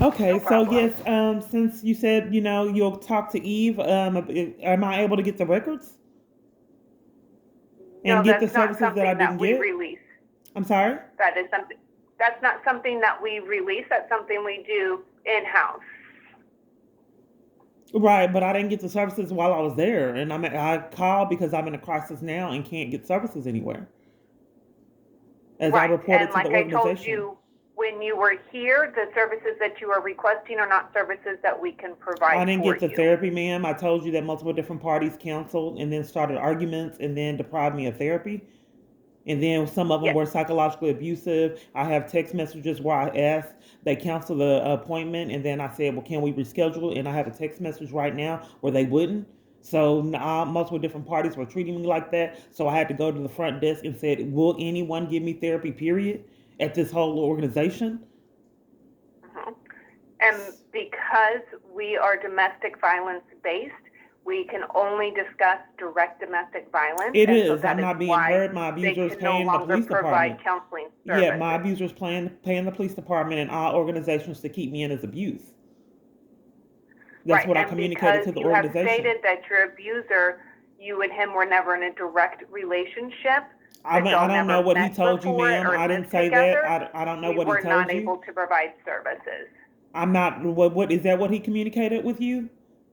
Okay, No so problem. yes, since you said you'll talk to Eve, am I able to get the records and No, get the that's not services that I something didn't that we get? release. I'm sorry. That is something. That's not something that we release. That's something we do in house. Right, but I didn't get the services while I was there, and I called because I'm in a crisis now and can't get services anywhere, as I Right. reported And to the like I told organization. you when you were here, the services that you are requesting are not services that we can provide I didn't for get the you. therapy, ma'am. I told you that multiple different parties canceled and then started arguments and then deprived me of therapy. And then some of them Yes. were psychologically abusive. I have text messages where I asked, they canceled the appointment, and then I said, well, can we reschedule? And I have a text message right now where they wouldn't. So multiple different parties were treating me like that. So I had to go to the front desk and said, will anyone give me therapy, period, at this whole organization? Mm-hmm. And because we are domestic violence based, we can only discuss direct domestic violence, It and so is. that I'm is not being why heard. My they abuser is can no paying the longer police provide department. counseling Yeah, my services. abuser's paying the police department and our organizations to keep me in as abuse. That's Right, what I and communicated because to the you have organization. stated that your abuser, you and him were never in a direct relationship, I that mean, I y'all don't know never what he met told you, before ma'am. or I didn't lived say that. together, I don't know we what he were told not you. able to provide services. I'm not. What is that? What he communicated with you?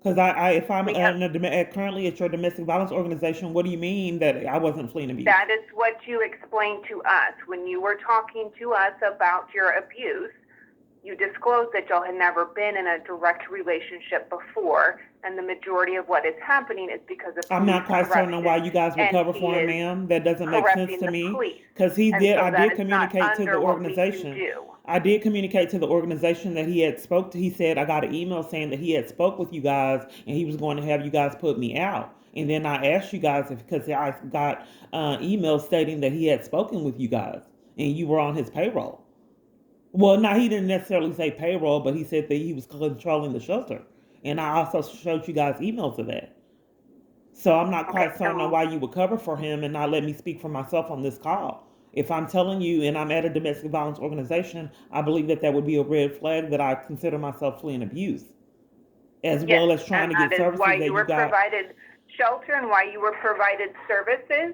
Because if I'm We have currently at your domestic violence organization, what do you mean that I wasn't fleeing abuse? that is what you explained to us when you were talking to us about your abuse. You disclosed that y'all had never been in a direct relationship before, and the majority of what is happening is because of I'm police not quite certain on why corruption, you guys would and cover he for him, is ma'am. That doesn't make sense corrupting to the me. police. Because And so I that did is not communicate to the under what we can organization. do. I did communicate to the organization that he had spoke to. He said I got an email saying that he had spoke with you guys and he was going to have you guys put me out. And then I asked you guys because I got emails stating that he had spoken with you guys and you were on his payroll. Well, no, he didn't necessarily say payroll, but he said that he was controlling the shelter. And I also showed you guys emails of that. So I'm not Okay, quite certain on and why you would cover for him and not let me speak for myself on this call. If I'm telling you and I'm at a domestic violence organization, I believe that that would be a red flag that I consider myself fleeing abuse, as yes, well as trying and to that get is why services that you you were got. provided shelter and why you were provided services,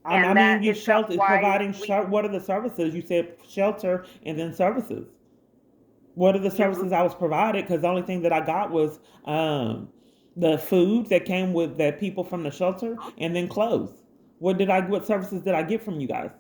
I and mean, that you is some shelter why providing. we What are the services? You said shelter and then services. What are the you services I was provided? Because the only thing that I got was the food that came with that people from the shelter, and then clothes. What services did I get from you guys?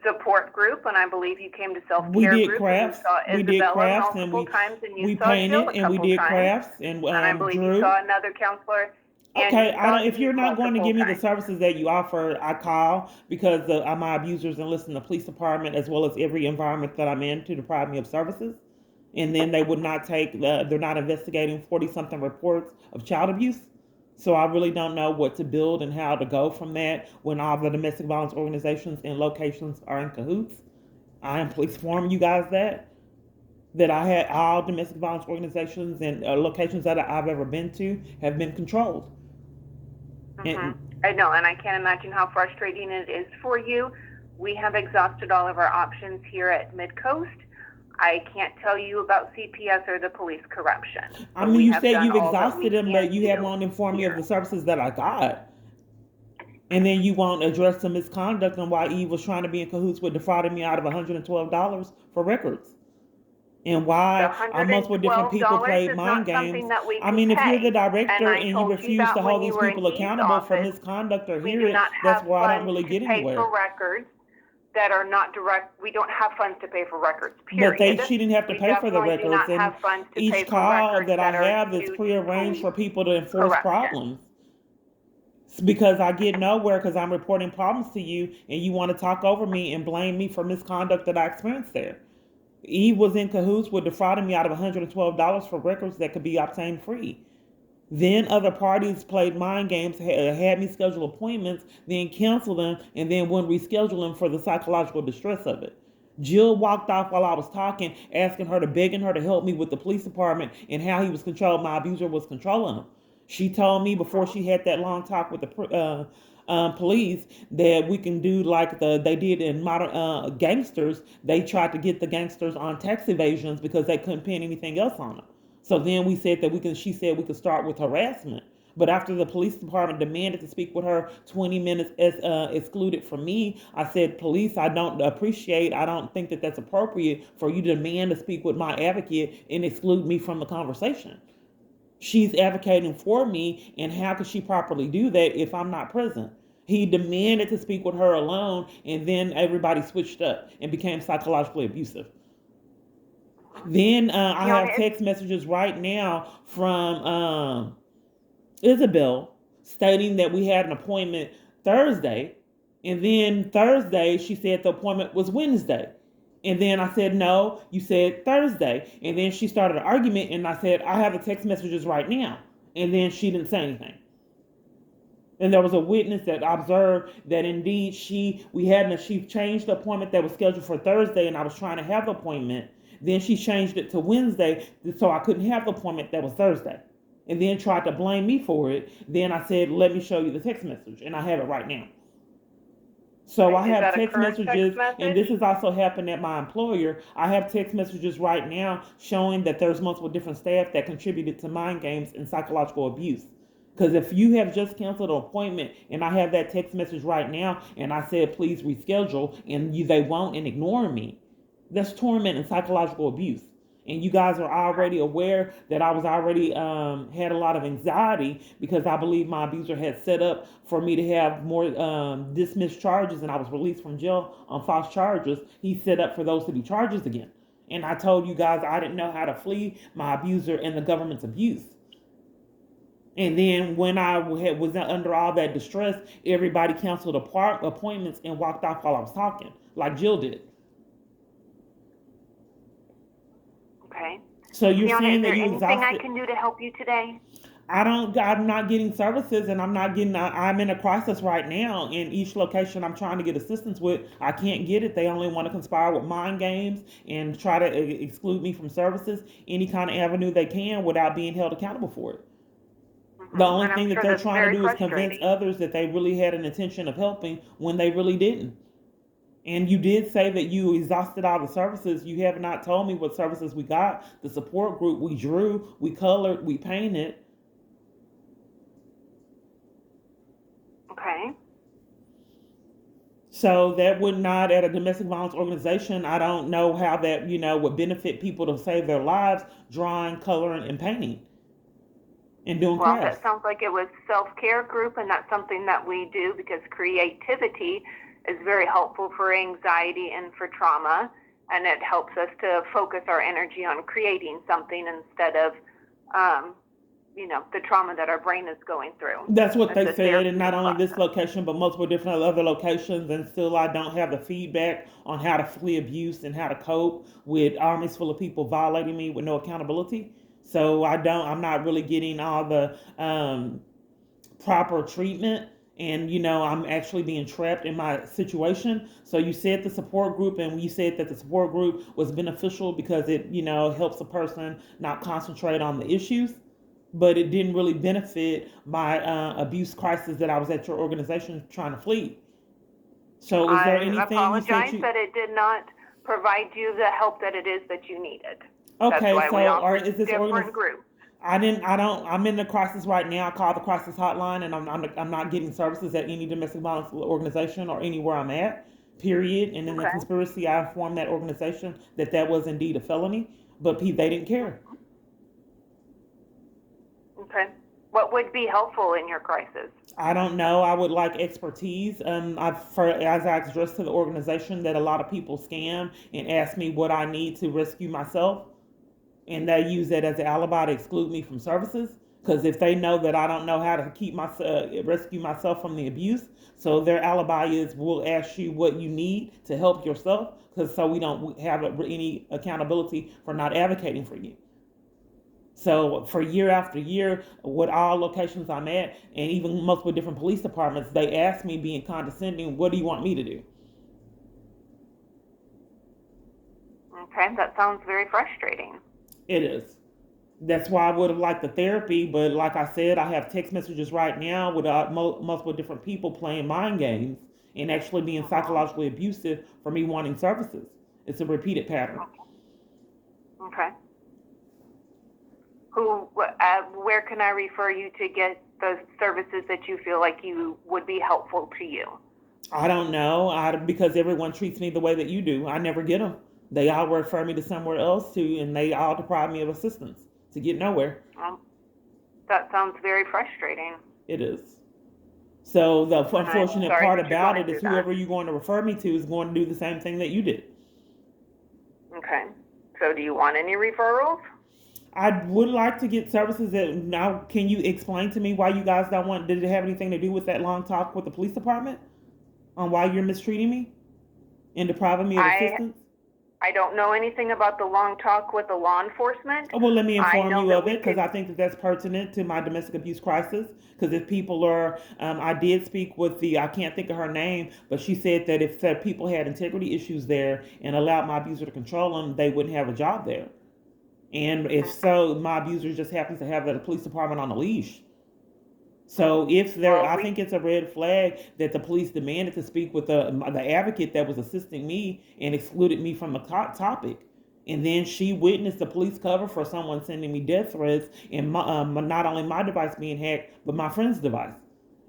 support group, and I believe you came to We self-care did group and you crafts. saw We did Isabella crafts, and multiple times and you we saw Jill painted, a and we couple did times, crafts, and and I believe you drew. saw another counselor and Okay, you I saw don't. If you're Eve not going to multiple give me the times. services that you offer, I call because my abusers enlist in the police department as well as every environment that I'm in to deprive me of services, and then they would not take. They're not investigating 40 something reports of child abuse. So I really don't know what to build and how to go from that when all the domestic violence organizations and locations are in cahoots. I am please inform you guys that I had all domestic violence organizations and locations that I've ever been to have been controlled. Mm-hmm. And I know, and I can't imagine how frustrating it is for you. We have exhausted all of our options here at Midcoast. I can't tell you about CPS or the police corruption. I So mean, we you have said done you've all that exhausted we them, but can you have do won't inform me of the here. services that I got. And then you won't address the misconduct and why Eve was trying to be in cahoots with defrauding me out of $112 for records. And The why multiple different people $112 played is mind not games. something that we I can mean, if you're the pay. And director I and you told you refuse to that when hold you these were in people Eve's accountable for office, misconduct or we hear do it, not that's have why I don't funds really to get pay for anywhere. records that are not direct. We don't have funds to pay for records, But period. she didn't have to We pay for the definitely do records, not and have funds to each pay for call records that I that are have is due to prearranged police for people to enforce corruption. problems. It's because I get nowhere because I'm reporting problems to you, and you want to talk over me and blame me for misconduct that I experienced there. Eve was in cahoots with defrauding me out of $112 for records that could be obtained free. Then other parties played mind games, had me schedule appointments, then cancel them, and then wouldn't reschedule them for the psychological distress of it. Jill walked off while I was talking, asking her to begging her to help me with the police department and how he was controlled. My abuser was controlling him. She told me before Mm-hmm. she had that long talk with the police that we can do like they did in modern gangsters. They tried to get the gangsters on tax evasions because they couldn't pin anything else on them. So then we said that we can. She said we could start with harassment. But after the police department demanded to speak with her, 20 minutes excluded from me, I said, police, I don't think that that's appropriate for you to demand to speak with my advocate and exclude me from the conversation. She's advocating for me, and how could she properly do that if I'm not present? He demanded to speak with her alone, and then everybody switched up and became psychologically abusive. Then I have text messages right now from Isabel stating that we had an appointment Thursday, and then Thursday she said the appointment was Wednesday. And then I said, no, you said Thursday. And then she started an argument, and I said, I have the text messages right now. And then she didn't say anything. And there was a witness that observed that indeed she changed the appointment that was scheduled for Thursday, and I was trying to have the appointment. Then she changed it to Wednesday, so I couldn't have the appointment that was Thursday. And then tried to blame me for it. Then I said, let me show you the text message. And I have it right now. So I have text messages, and this has also happened at my employer. I have text messages right now showing that there's multiple different staff that contributed to mind games and psychological abuse. Because if you have just canceled an appointment, and I have that text message right now, and I said, please reschedule, and they won't and ignore me, that's torment and psychological abuse. And you guys are already aware that I was already had a lot of anxiety because I believe my abuser had set up for me to have more dismissed charges, and I was released from jail on false charges. He set up for those to be charges again. And I told you guys I didn't know how to flee my abuser and the government's abuse. And then when I was under all that distress, everybody canceled appointments and walked off while I was talking, like Jill did. Okay. So you're saying that you exhausted? Is there anything I can do to help you today? I'm not getting services, and I'm in a crisis right now. In each location I'm trying to get assistance with, I can't get it. They only want to conspire with mind games and try to exclude me from services, any kind of avenue they can without being held accountable for it. The only thing that they're trying to do is convince others that they really had an intention of helping when they really didn't. And you did say that you exhausted all the services. You have not told me what services we got. The support group, we drew, we colored, we painted. Okay. So that would not, at a domestic violence organization, I don't know how that, would benefit people to save their lives, drawing, coloring, and painting. And doing crafts. Well, that sounds like it was self-care group, and that's something that we do because creativity is very helpful for anxiety and for trauma, and it helps us to focus our energy on creating something instead of, the trauma that our brain is going through. That's what they said, and not only this location, but multiple different other locations, and still I don't have the feedback on how to flee abuse and how to cope with armies full of people violating me with no accountability. So I'm not really getting all the proper treatment. And, I'm actually being trapped in my situation. So you said the support group, and you said that the support group was beneficial because it, helps a person not concentrate on the issues. But it didn't really benefit my abuse crisis that I was at your organization trying to flee. So is there anything I apologize that it did not provide you the help that it is that you needed. Okay, so is this different group? I'm in the crisis right now. I called the crisis hotline, and I'm not getting services at any domestic violence organization or anywhere I'm at, period. And in the conspiracy, I informed that organization that was indeed a felony, but they didn't care. Okay. What would be helpful in your crisis? I don't know. I would like expertise. As I addressed to the organization that a lot of people scam and ask me what I need to rescue myself. And they use that as an alibi to exclude me from services. Because if they know that I don't know how to rescue myself from the abuse, so their alibi is we'll ask you what you need to help yourself, so we don't have any accountability for not advocating for you. So for year after year, with all locations I'm at, and even multiple different police departments, they ask me, being condescending, what do you want me to do? Okay, that sounds very frustrating. It is. That's why I would have liked the therapy, but like I said, I have text messages right now with multiple different people playing mind games and actually being Uh-huh. psychologically abusive for me wanting services. It's a repeated pattern. Okay. Where can I refer you to get the services that you feel like you would be helpful to you? I don't know, because everyone treats me the way that you do. I never get them. They all refer me to somewhere else too, and they all deprive me of assistance to get nowhere. Well, that sounds very frustrating, It is. So the and I'm unfortunate sorry part that you're about going it is through that. whoever you're going to refer me to is going to do the same thing that you did. Okay. So do you want any referrals? I would like to get services that now. Can you explain to me why you guys don't want? Did it have anything to do with that long talk with the police department on why you're mistreating me and depriving me of I assistance? I don't know anything about the long talk with the law enforcement. Oh, well, let me I inform know you that of we it because could. I think that that's pertinent to my domestic abuse crisis. Because if people are, I did speak with I can't think of her name, but she said that if people had integrity issues there and allowed my abuser to control them, they wouldn't have a job there. And if so, my abuser just happens to have the police department on a leash. So if there, Well, I we think it's a red flag that the police demanded to speak with the advocate that was assisting me and excluded me from the topic. And then she witnessed the police cover for someone sending me death threats and not only my device being hacked, but my friend's device.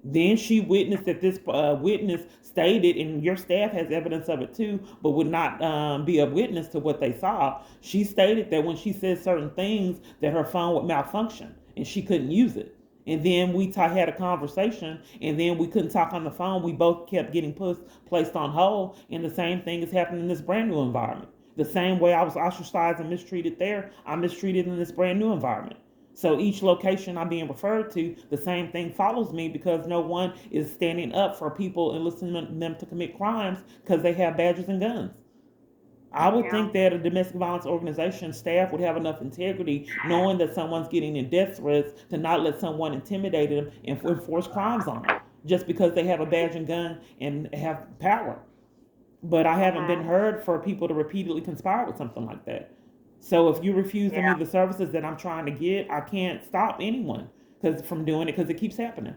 Then she witnessed that this witness stated, and your staff has evidence of it too, but would not be a witness to what they saw. She stated that when she said certain things, that her phone would malfunction and she couldn't use it. And then we had a conversation, and then we couldn't talk on the phone. We both kept getting placed on hold, and the same thing is happening in this brand new environment. The same way I was ostracized and mistreated there, I'm mistreated in this brand new environment. So each location I'm being referred to, the same thing follows me because no one is standing up for people and listening them to commit crimes because they have badges and guns. I would yeah think that a domestic violence organization staff would have enough integrity knowing that someone's getting in death threats to not let someone intimidate them and enforce crimes on them just because they have a badge and gun and have power. But I haven't been mhm heard for people to repeatedly conspire with something like that. So if you refuse to me yeah the services that I'm trying to get, I can't stop anyone from doing it because it keeps happening.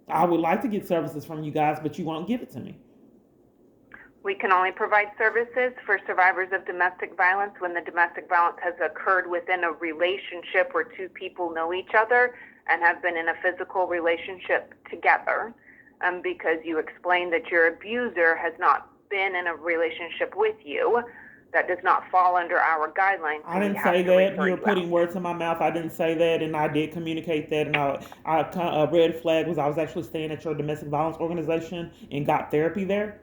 I would like to get services from you guys, but you won't give it to me. we can only provide services for survivors of domestic violence when the domestic violence has occurred within a relationship where two people know each other and have been in a physical relationship together. Because you explained that your abuser has not been in a relationship with you, that does not fall under our guidelines, I so we didn't have say to that. refer You're you out. putting words in my mouth. I didn't say that, and I did communicate that. And a red flag was I was actually staying at your domestic violence organization and got therapy there,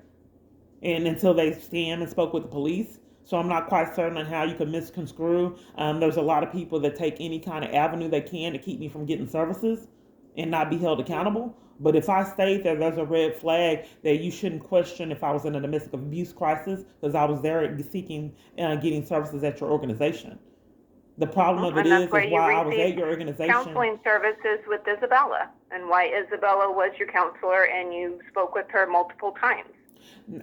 and until they scanned and spoke with the police. So I'm not quite certain on how you could misconstrue. There's a lot of people that take any kind of avenue they can to keep me from getting services and not be held accountable. But if I state that there's a red flag that you shouldn't question if I was in a domestic abuse crisis because I was there seeking getting services at your organization. The problem of it And that's why is you while I was at received your organization. counseling services with Isabella, and why Isabella was your counselor and you spoke with her multiple times.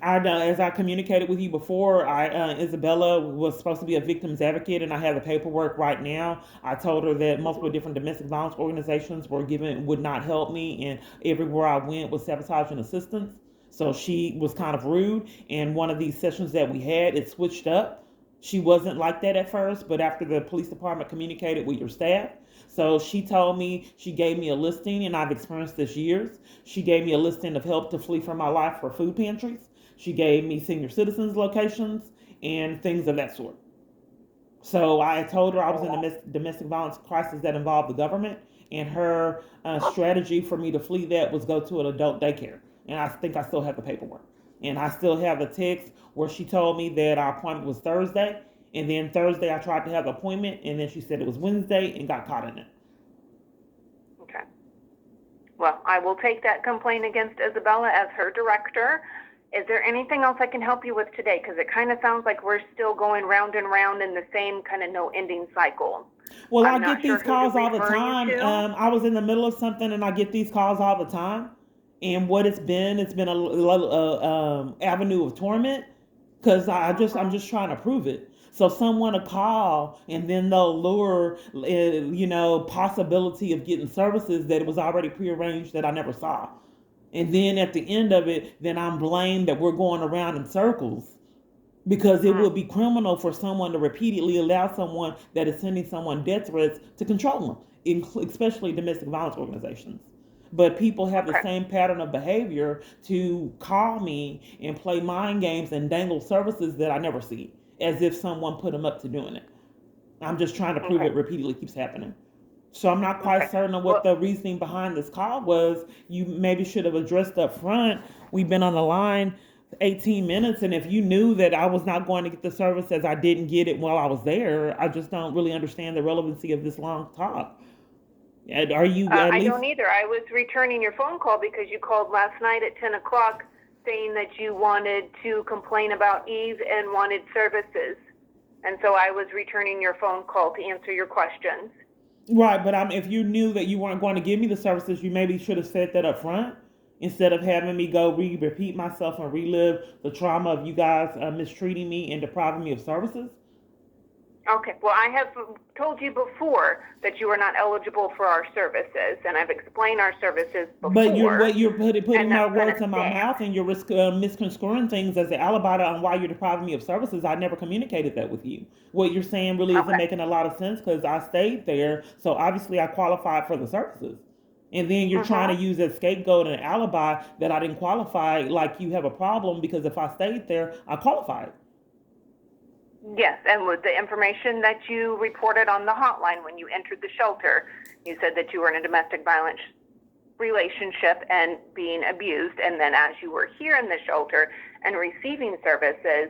As I communicated with you before, Isabella was supposed to be a victim's advocate, and I have the paperwork right now. I told her that multiple different domestic violence organizations would not help me, and everywhere I went was sabotaging assistance. So she was kind of rude. And one of these sessions that we had, it switched up. She wasn't like that at first, but after the police department communicated with your staff, so she told me she gave me a listing, and I've experienced this years. She gave me a listing of help to flee from my life for food pantries. She gave me senior citizens locations and things of that sort. So I told her I was in a domestic violence crisis that involved the government, and her strategy for me to flee that was go to an adult daycare. And I think I still have the paperwork. And I still have the text where she told me that our appointment was Thursday. And then Thursday I tried to have the appointment, and then she said it was Wednesday and got caught in it. Okay. Well, I will take that complaint against Isabella as her director. Is there anything else I can help you with today? Because it kind of sounds like we're still going round and round in the same kind of no ending cycle. Well, I I'm not get sure these who to calls all the refer you time. to. I was in the middle of something, and I get these calls all the time. And what it's been a avenue of torment because I'm Mhm. just trying to prove it. So someone will call and then they'll lure, possibility of getting services that it was already prearranged that I never saw. And then at the end of it, then I'm blamed that we're going around in circles because it would be criminal for someone to repeatedly allow someone that is sending someone death threats to control them, especially domestic violence organizations. But people have the Okay. same pattern of behavior to call me and play mind games and dangle services that I never see, as if someone put them up to doing it. I'm just trying to prove Okay. it repeatedly keeps happening. So I'm not quite Okay. certain of what Well, the reasoning behind this call was. You maybe should have addressed up front. We've been on the line 18 minutes, and if you knew that I was not going to get the service as I didn't get it while I was there, I just don't really understand the relevancy of this long talk. Are you at I least? don't either. I was returning your phone call because you called last night at 10 o'clock saying that you wanted to complain about Eve and wanted services. And so I was returning your phone call to answer your questions. Right, but if you knew that you weren't going to give me the services, you maybe should have said that up front instead of having me go repeat myself and relive the trauma of you guys mistreating me and depriving me of services. Okay. Well, I have told you before that you are not eligible for our services, and I've explained our services But before, you're putting and my that's going words to in my stand. mouth, and you're misconstruing things as an alibi on why you're depriving me of services. I never communicated that with you. What you're saying really isn't Okay. making a lot of sense because I stayed there, so obviously I qualified for the services. And then you're trying to Mm-hmm. use a scapegoat and an alibi that I didn't qualify, like you have a problem because if I stayed there, I qualified. Yes, and with the information that you reported on the hotline when you entered the shelter, you said that you were in a domestic violence relationship and being abused, and then as you were here in the shelter and receiving services,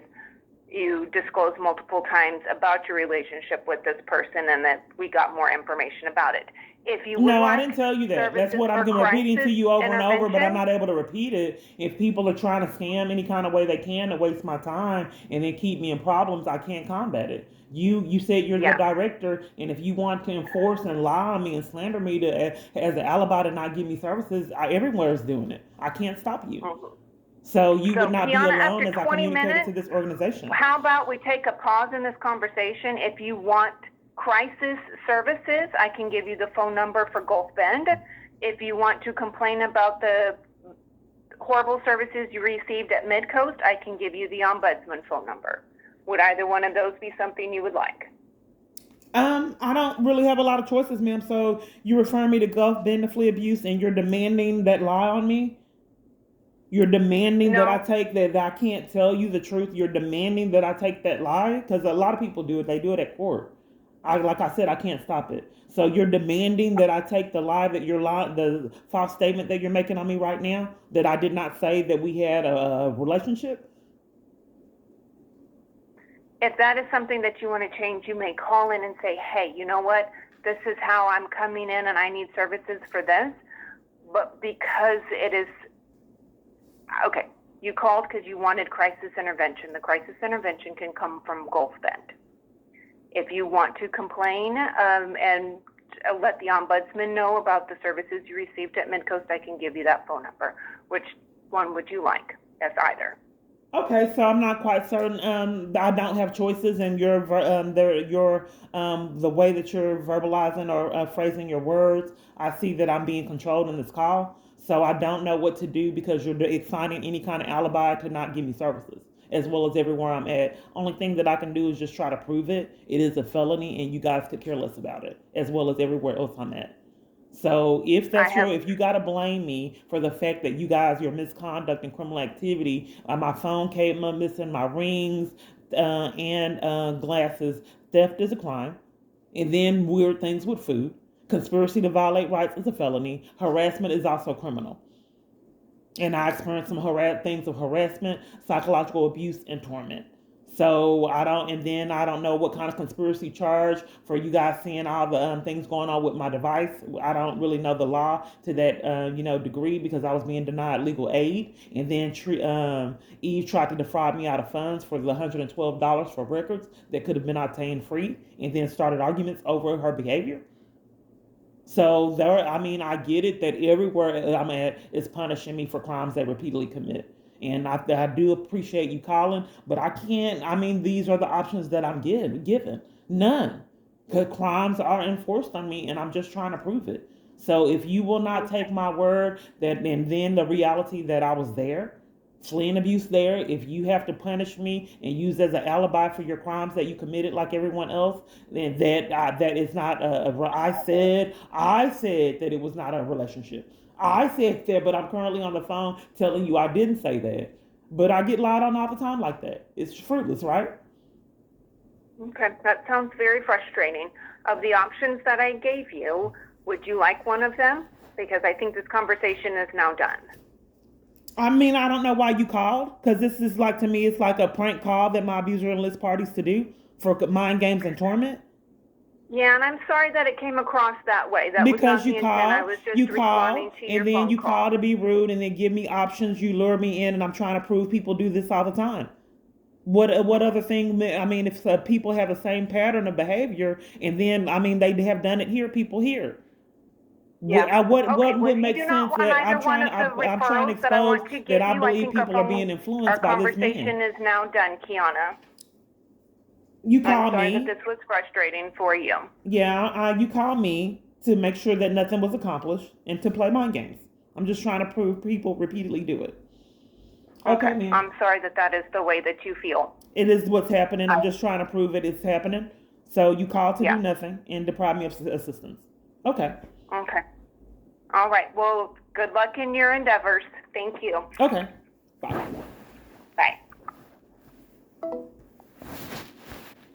you disclosed multiple times about your relationship with this person and that we got more information about it. If you would No, I like didn't tell you that. That's services what I'm for repeating to crisis you over and over, but I'm intervention, not able to repeat it. If people are trying to scam any kind of way they can to waste my time and then keep me in problems, I can't combat it. You said you're the yeah. director, and if you want to enforce and lie on me and slander me to as an alibi to not give me services, everywhere is doing it. I can't stop you. Mhm. So you would So, not be Kiana, alone after as I 20 communicated to minutes, this organization. how about we take a pause in this conversation? If you want crisis services, I can give you the phone number for Gulf Bend. If you want to complain about the horrible services you received at Midcoast, I can give you the ombudsman phone number. Would either one of those be something you would like? I don't really have a lot of choices, ma'am. So you referring me to Gulf Bend to flee abuse, and you're demanding that lie on me. You're demanding that I No. take that I can't tell you the truth. You're demanding that I take that lie because a lot of people do it. They do it at court. Like I said, I can't stop it. So you're demanding that I take the lie that you're lying, the false statement that you're making on me right now that I did not say that we had a relationship. If that is something that you want to change, you may call in and say, hey, you know what? This is how I'm coming in and I need services for this. But because it is, okay, you called because you wanted crisis intervention. The crisis intervention can come from Gulf Bend. If you want to complain and let the ombudsman know about the services you received at Midcoast, I can give you that phone number. Which one would you like? As either. Okay, so I'm not quite certain. I don't have choices, and the way that you're verbalizing or phrasing your words, I see that I'm being controlled in this call. So I don't know what to do because you're assigning any kind of alibi to not give me services, as well as everywhere I'm at. Only thing that I can do is just try to prove it. It is a felony, and you guys could care less about it, as well as everywhere else I'm at. So I have if you gotta blame me for the fact that you guys your misconduct and criminal activity, my phone came up missing, my rings, and glasses. Theft is a crime, and then weird things with food. Conspiracy to violate rights is a felony. Harassment is also criminal. And I experienced some things of harassment, psychological abuse, and torment. So I don't know what kind of conspiracy charge for you guys seeing all the things going on with my device. I don't really know the law to that degree because I was being denied legal aid, and then Eve tried to defraud me out of funds for the $112 for records that could have been obtained free, and then started arguments over her behavior. So I get it that everywhere I'm at is punishing me for crimes they repeatedly commit. And I do appreciate you calling, but I can't. I mean, these are the options that I'm given. None. Because crimes are enforced on me, and I'm just trying to prove it. So if you will not take my word that, and then the reality that I was there, fleeing abuse there, if you have to punish me and use as an alibi for your crimes that you committed like everyone else, then that is not I said that it was not a relationship. I said that, but I'm currently on the phone telling you I didn't say that. But I get lied on all the time like that. It's fruitless, right? Okay, that sounds very frustrating. Of the options that I gave you, would you like one of them? Because I think this conversation is now done. I mean, I don't know why you called, because this is like, to me, it's like a prank call that my abuser enlists parties to do for mind games and torment. Yeah, and I'm sorry that it came across that way. That was Because not the intent. I was just you responding call, to your and then phone you call. call to be rude, and then give me options. You lure me in, and I'm trying to prove people do this all the time. What other thing? I mean, if people have the same pattern of behavior, and then I mean they have done it here, people here. Yeah. What Okay. Well, would if you make do not sense want that either one of the I'm trying to referrals that I expose want to that give I you, I believe think people are being our influenced by this conversation man. is now done, Kiana. You I'm call sorry me. that this was frustrating for you. Yeah, you call me to make sure that nothing was accomplished and to play mind games. I'm just trying to prove people repeatedly do it. Okay, Okay. man. I'm sorry that that is the way that you feel. It is what's happening. I'm just trying to prove it's happening. So you call to do Yeah. nothing and deprive me of assistance. Okay. Okay. All right. Well, good luck in your endeavors. Thank you. Okay. Bye. Bye.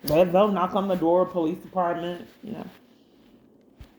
They'll knock on the door, police department,